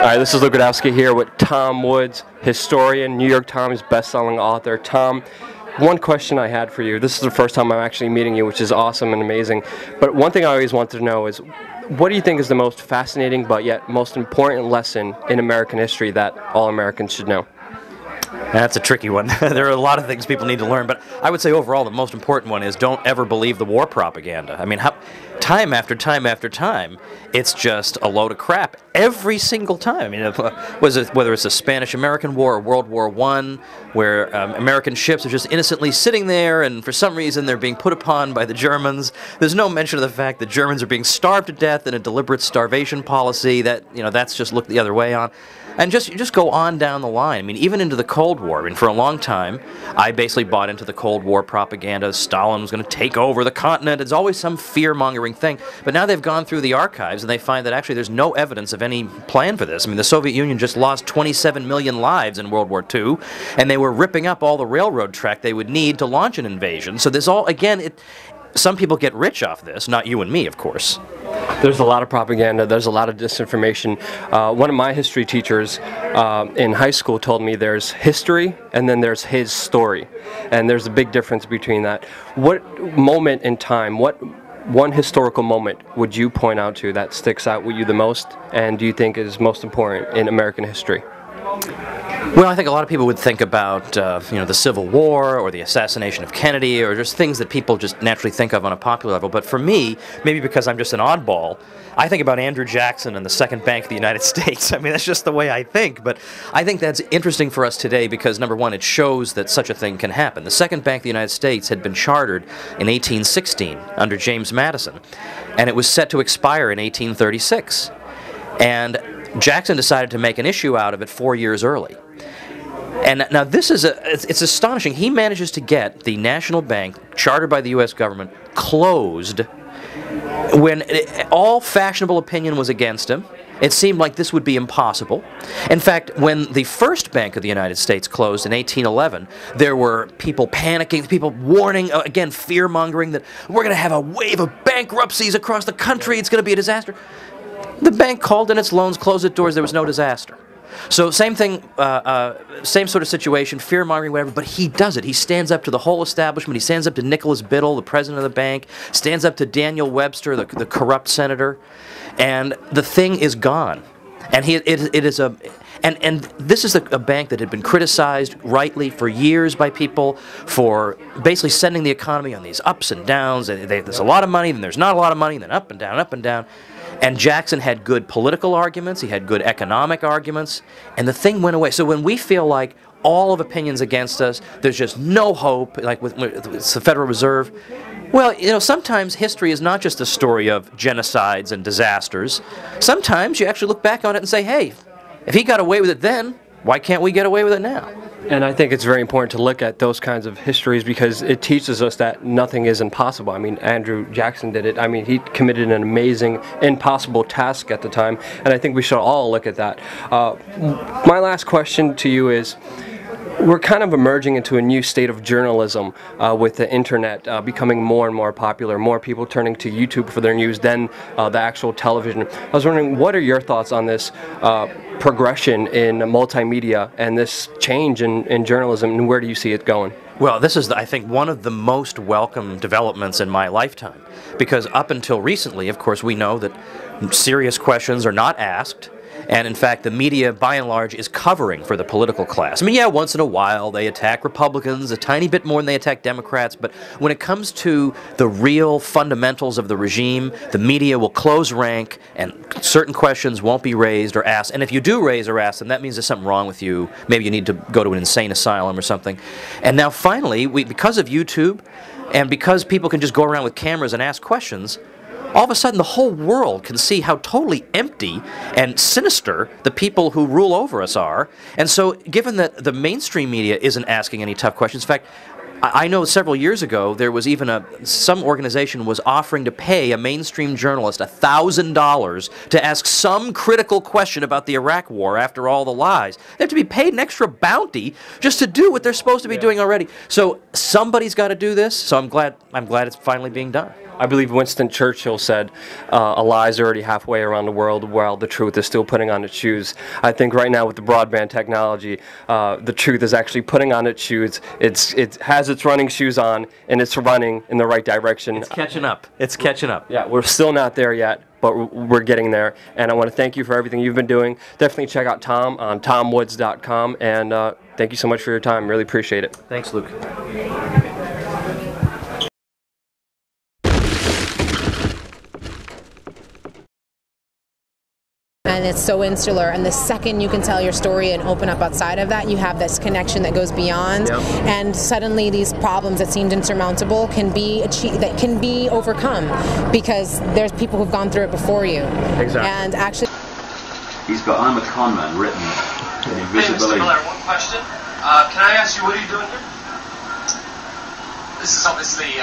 All right, this is Lukadowski here with Tom Woods, historian, New York Times bestselling author. Tom, one question I had for you. This is the first time I'm actually meeting you, which is awesome and amazing. But one thing I always wanted to know is, what do you think is the most fascinating but yet most important lesson in American history that all Americans should know? That's a tricky one. There are a lot of things people need to learn, but I would say overall the most important one is don't ever believe the war propaganda. I mean, time after time after time, it's just a load of crap every single time. I mean, whether it's the Spanish-American War or World War I, where American ships are just innocently sitting there, and for some reason they're being put upon by the Germans. There's no mention of the fact that Germans are being starved to death in a deliberate starvation policy. That's just looked the other way on. And just go on down the line. I mean, even into the Cold War. I mean, for a long time, I basically bought into the Cold War propaganda. Stalin was going to take over the continent. It's always some fear-mongering thing. But now they've gone through the archives, and they find that actually there's no evidence of any plan for this. I mean, the Soviet Union just lost 27 million lives in World War II, and they were ripping up all the railroad track they would need to launch an invasion. So this all, again, some people get rich off this, not you and me, of course. There's a lot of propaganda, there's a lot of disinformation. One of my history teachers in high school told me there's history and then there's his story. And there's a big difference between that. What moment in time, what one historical moment would you point out to that sticks out with you the most and do you think is most important in American history? Well, I think a lot of people would think about, the Civil War or the assassination of Kennedy or just things that people just naturally think of on a popular level. But for me, maybe because I'm just an oddball, I think about Andrew Jackson and the Second Bank of the United States. I mean, that's just the way I think. But I think that's interesting for us today because, number one, it shows that such a thing can happen. The Second Bank of the United States had been chartered in 1816 under James Madison, and it was set to expire in 1836. And Jackson decided to make an issue out of it 4 years early. And now this is it's astonishing. He manages to get the national bank, chartered by the U.S. government, closed when all fashionable opinion was against him. It seemed like this would be impossible. In fact, when the first Bank of the United States closed in 1811, there were people panicking, people warning, again, fear-mongering that we're going to have a wave of bankruptcies across the country, it's going to be a disaster. The bank called in its loans, closed its doors, there was no disaster. So same thing, same sort of situation, fear-mongering, whatever, but he does it. He stands up to the whole establishment. He stands up to Nicholas Biddle, the president of the bank, stands up to Daniel Webster, the corrupt senator, and the thing is gone. And and this is a bank that had been criticized rightly for years by people for basically sending the economy on these ups and downs. There's a lot of money, then there's not a lot of money, then up and down, up and down. And Jackson had good political arguments, he had good economic arguments, and the thing went away. So when we feel like all of opinions against us, there's just no hope, like with the Federal Reserve, well, sometimes history is not just a story of genocides and disasters. Sometimes you actually look back on it and say, hey, if he got away with it then, why can't we get away with it now? And I think it's very important to look at those kinds of histories because it teaches us that nothing is impossible. I mean, Andrew Jackson did it. I mean, he committed an amazing, impossible task at the time, and I think we should all look at that. My last question to you is, we're kind of emerging into a new state of journalism with the internet becoming more and more popular, more people turning to YouTube for their news than the actual television. I was wondering, what are your thoughts on this progression in multimedia and this change in journalism, and where do you see it going? Well, this is, I think, one of the most welcome developments in my lifetime, because up until recently, of course, we know that serious questions are not asked. And in fact, the media, by and large, is covering for the political class. I mean, yeah, once in a while they attack Republicans a tiny bit more than they attack Democrats, but when it comes to the real fundamentals of the regime, the media will close rank and certain questions won't be raised or asked. And if you do raise or ask them, that means there's something wrong with you. Maybe you need to go to an insane asylum or something. And now finally, because of YouTube and because people can just go around with cameras and ask questions, all of a sudden the whole world can see how totally empty and sinister the people who rule over us are. And so given that the mainstream media isn't asking any tough questions, in fact, I know several years ago there was even some organization was offering to pay a mainstream journalist $1,000 to ask some critical question about the Iraq War after all the lies. They have to be paid an extra bounty just to do what they're supposed to be doing already. So somebody's got to do this. So I'm glad it's finally being done. I believe Winston Churchill said, a lie's already halfway around the world while the truth is still putting on its shoes. I think right now with the broadband technology, the truth is actually putting on its shoes. It has its running shoes on, and it's running in the right direction. It's catching up. It's catching up. Yeah, we're still not there yet, but we're getting there. And I want to thank you for everything you've been doing. Definitely check out Tom on tomwoods.com, and thank you so much for your time. Really appreciate it. Thanks, Luke. And it's so insular, and the second you can tell your story and open up outside of that, you have this connection that goes beyond, and suddenly these problems that seemed insurmountable can be overcome because there's people who've gone through it before you. Exactly. And actually, he's got "I'm a con man" written invisibly. Hey, Mr. Miller, one question. Can I ask you, what are you doing here? This is obviously